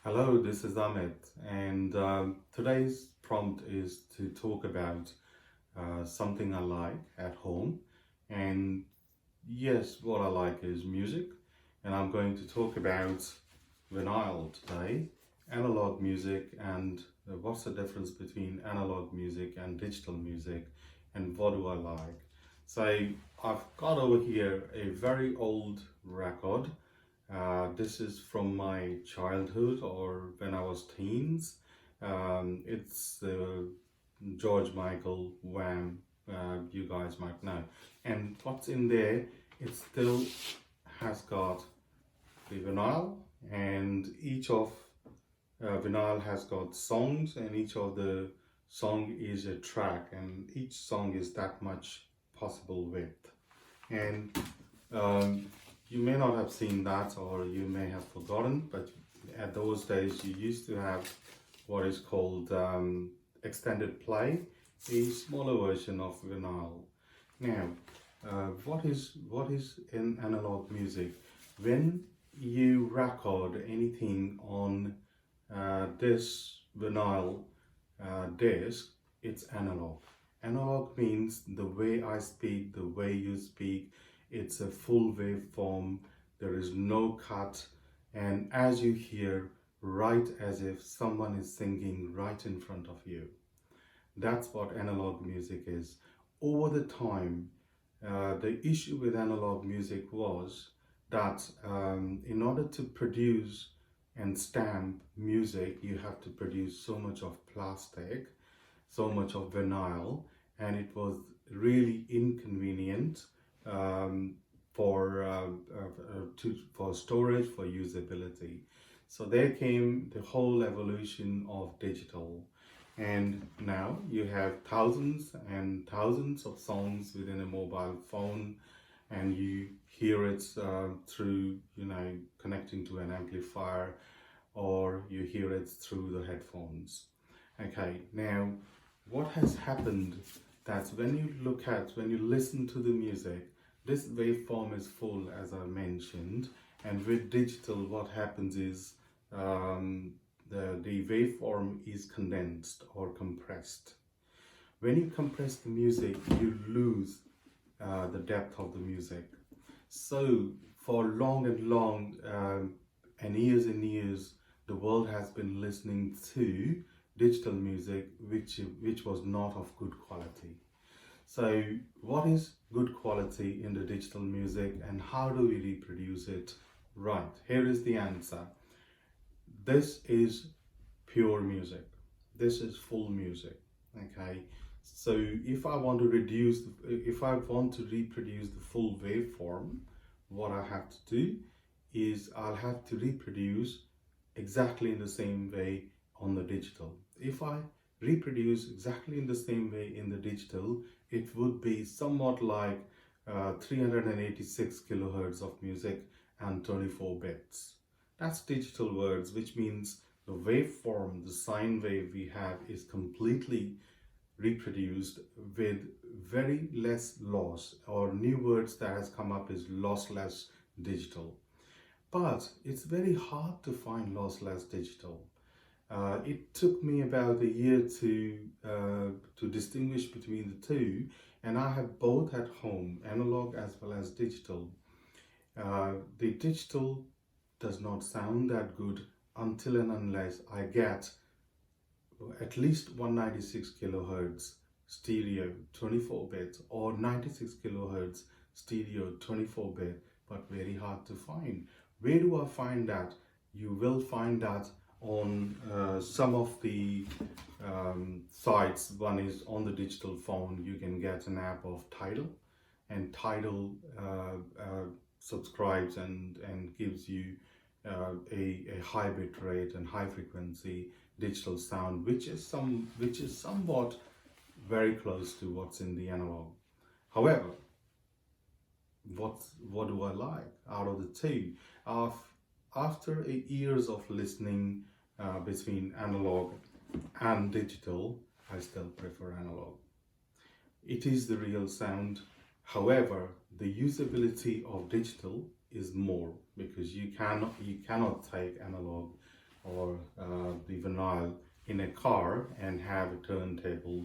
Hello, this is Amit, and today's prompt is to talk about something I like at home. And yes, what I like is music, and I'm going to talk about vinyl today, analog music, and what's the difference between analog music and digital music, and what do I like. So I've got over here a very old record. This is from my childhood or when I was teens. It's George Michael Wham. You guys might know. And what's in there? It still has got the vinyl, and each of vinyl has got songs, and each of the song is a track, and each song is that much possible width. And um, you may not have seen that, or you may have forgotten, but at those days you used to have what is called extended play, a smaller version of vinyl. Now, what is in analog music? When you record anything on this vinyl disc, it's analog. Analog means the way I speak, the way you speak, it's a full waveform, there is no cut, and as you hear, right as if someone is singing right in front of you. That's what analog music is. Over the time, the issue with analog music was that in order to produce and stamp music, you have to produce so much of plastic, so much of vinyl, and it was really inconvenient um, for storage, for usability. So there came the whole evolution of digital, and now you have thousands and thousands of songs within a mobile phone, and you hear it through, connecting to an amplifier, or you hear it through the headphones. Okay, now what has happened, that when you listen to the music, this waveform is full, as I mentioned, and with digital, what happens is the waveform is condensed or compressed. When you compress the music, you lose the depth of the music. So for long and long and years, the world has been listening to digital music, which was not of good quality. So what is good quality in the digital music, and how do we reproduce it? Right, here is the answer. This is pure music. This is full music. Okay. So if I want to reproduce the full waveform, what I have to do is I'll have to reproduce exactly in the same way on the digital. If I reproduce exactly in the same way in the digital, it would be somewhat like 386 kilohertz of music and 24 bits. That's digital words, which means the waveform, the sine wave we have, is completely reproduced with very less loss, or new words that has come up is lossless digital. But it's very hard to find lossless digital. It took me about a year to distinguish between the two, and I have both at home, analog as well as digital. The digital does not sound that good until and unless I get at least 196 kilohertz stereo 24 bit, or 96 kilohertz stereo 24 bit, but very hard to find. Where do I find that? You will find that on some of the sites. One is on the digital phone. You can get an app of Tidal, and Tidal subscribes and gives you a high bit rate and high frequency digital sound, which is somewhat very close to what's in the analog. However, what do I like out of the two? After years of listening between analog and digital, I still prefer analog. It is the real sound. However, the usability of digital is more, because you cannot take analog or the vinyl in a car and have a turntable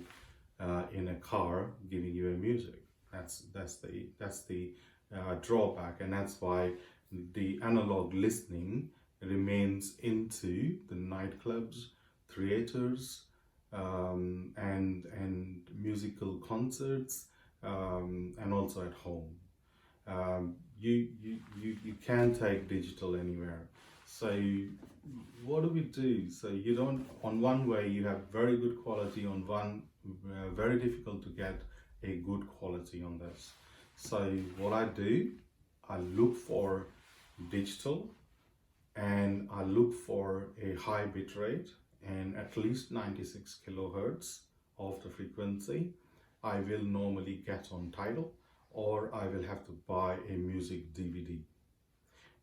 in a car giving you a music. That's the drawback, and that's why the analog listening remains into the nightclubs, theaters, and musical concerts, and also at home. You can take digital anywhere. So what do we do? So you don't, on one way you have very good quality, on one very difficult to get a good quality on this. So what I do, I look for digital, and I look for a high bit rate and at least 96 kilohertz of the frequency. I will normally get on Tidal, or I will have to buy a music DVD.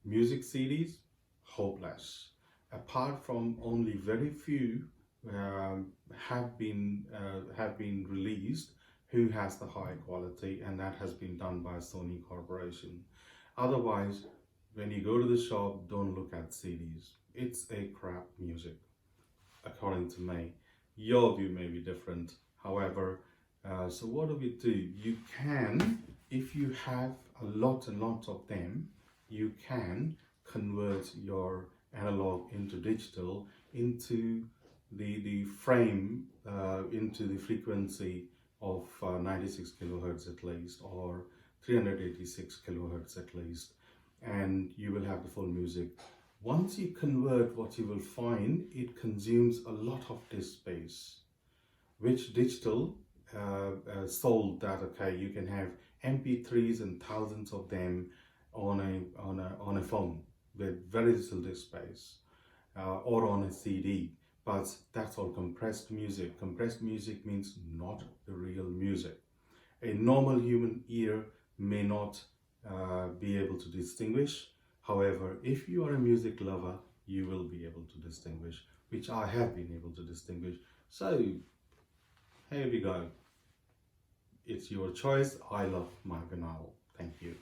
Music CDs, hopeless. Apart from only very few have been released who has the high quality, and that has been done by Sony Corporation. Otherwise, when you go to the shop, don't look at CDs. It's a crap music, according to me. Your view may be different. However, so what do we do? You can, if you have a lot of them, you can convert your analog into digital, into the frame, into the frequency of 96 kilohertz at least, or 386 kilohertz at least, and you will have the full music. Once you convert, what you will find, it consumes a lot of disk space, which digital sold that, okay, you can have MP3s and thousands of them on a phone with very little disk space, or on a CD. But that's all compressed music. Compressed music means not the real music. A normal human ear may not be able to distinguish. However, if you are a music lover, you will be able to distinguish, which I have been able to distinguish. So here we go. It's your choice. I love my vinyl. Thank you.